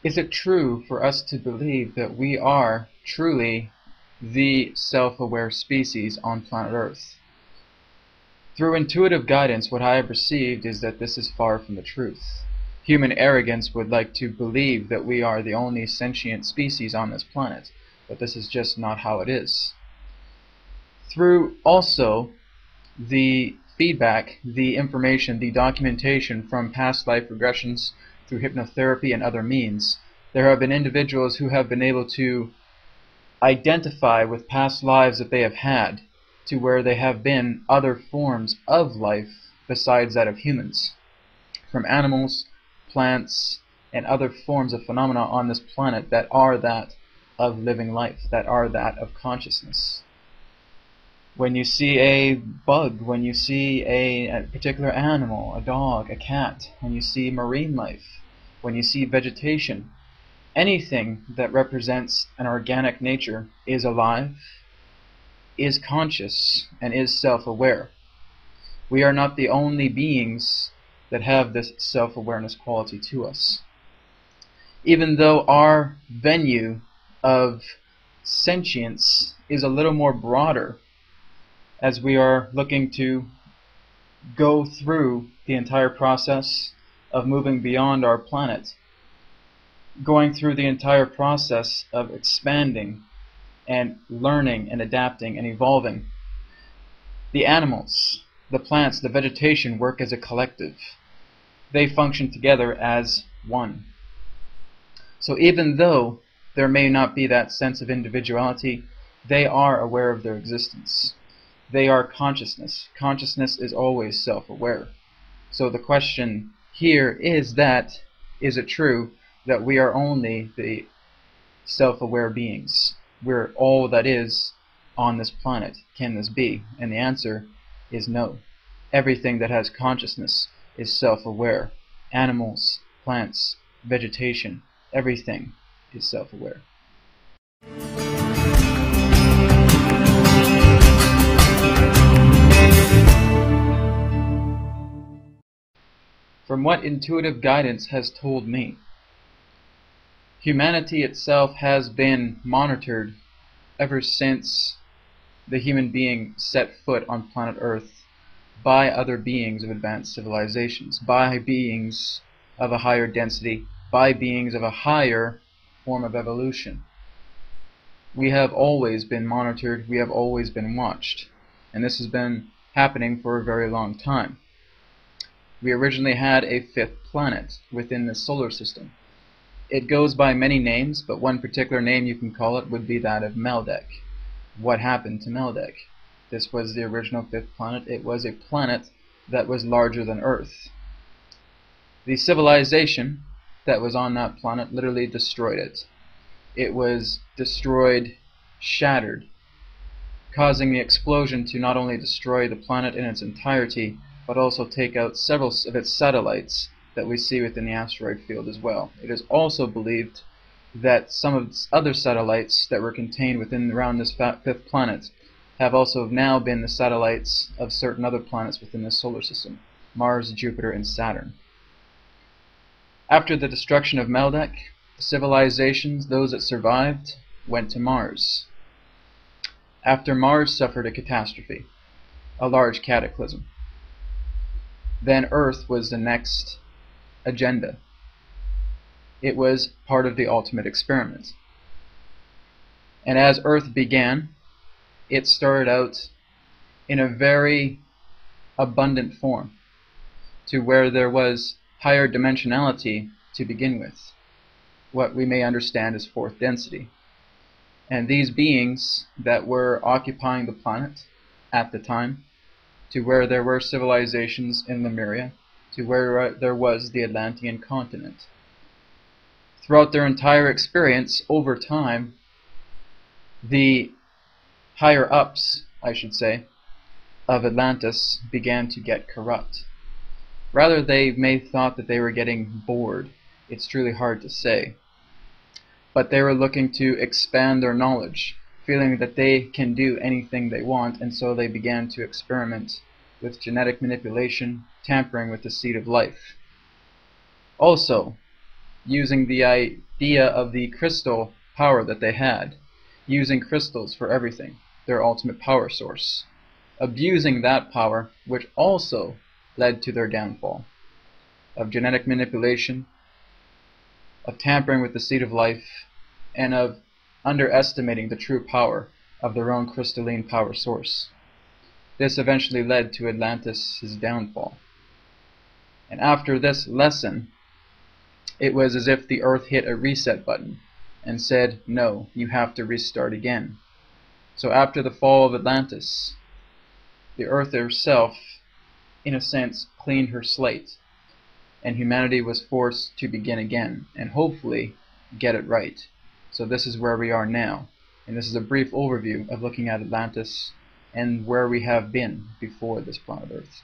Is it true for us to believe that we are truly the self-aware species on planet Earth? Through intuitive guidance, what I have received is that this is far from the truth. Human arrogance would like to believe that we are the only sentient species on this planet, but this is just not how it is. Through also the feedback, the information, the documentation from past life regressions through hypnotherapy and other means, there have been individuals who have been able to identify with past lives that they have had to where they have been other forms of life besides that of humans, from animals, plants, and other forms of phenomena on this planet that are that of living life, that are that of consciousness. When you see a bug, when you see a particular animal, a dog, a cat, when you see marine life, when you see vegetation, anything that represents an organic nature is alive, is conscious, and is self-aware. We are not the only beings that have this self-awareness quality to us. Even though our venue of sentience is a little more broader, as we are looking to go through the entire process of moving beyond our planet, going through the entire process of expanding and learning and adapting and evolving. The animals, the plants, the vegetation work as a collective. They function together as one. So even though there may not be that sense of individuality, they are aware of their existence. They are consciousness. Consciousness is always self-aware. So the question here is that, is it true that we are only the self-aware beings? We're all that is on this planet. Can this be? And the answer is no. Everything that has consciousness is self-aware. Animals, plants, vegetation, everything is self-aware. From what intuitive guidance has told me, humanity itself has been monitored ever since the human being set foot on planet Earth by other beings of advanced civilizations, by beings of a higher density, by beings of a higher form of evolution. We have always been monitored, we have always been watched, and this has been happening for a very long time. We originally had a fifth planet within the solar system. It goes by many names, but one particular name you can call it would be that of Maldek. What happened to Maldek? This was the original fifth planet. It was a planet that was larger than Earth. The civilization that was on that planet literally destroyed it. It was destroyed, shattered, causing the explosion to not only destroy the planet in its entirety, but also take out several of its satellites that we see within the asteroid field as well. It is also believed that some of its other satellites that were contained within around this fifth planet have also now been the satellites of certain other planets within the solar system, Mars, Jupiter, and Saturn. After the destruction of Maldek, civilizations, those that survived, went to Mars. After Mars suffered a catastrophe, a large cataclysm, then Earth was the next agenda. It was part of the ultimate experiment. And as Earth began, it started out in a very abundant form, to where there was higher dimensionality to begin with, what we may understand as fourth density. And these beings that were occupying the planet at the time, to where there were civilizations in Lemuria, to where there was the Atlantean continent. Throughout their entire experience, over time, the higher-ups, I should say, of Atlantis began to get corrupt. Rather, they may have thought that they were getting bored. It's truly hard to say. But they were looking to expand their knowledge, feeling that they can do anything they want, and so they began to experiment with genetic manipulation, tampering with the seed of life. Also, using the idea of the crystal power that they had, using crystals for everything, their ultimate power source, abusing that power, which also led to their downfall, of genetic manipulation, of tampering with the seed of life, and of underestimating the true power of their own crystalline power source. This eventually led to Atlantis' downfall. And after this lesson, it was as if the earth hit a reset button and said, no, you have to restart again. So after the fall of Atlantis, the earth herself, in a sense, cleaned her slate, and humanity was forced to begin again, and hopefully get it right. So this is where we are now, and this is a brief overview of looking at Atlantis and where we have been before this planet Earth.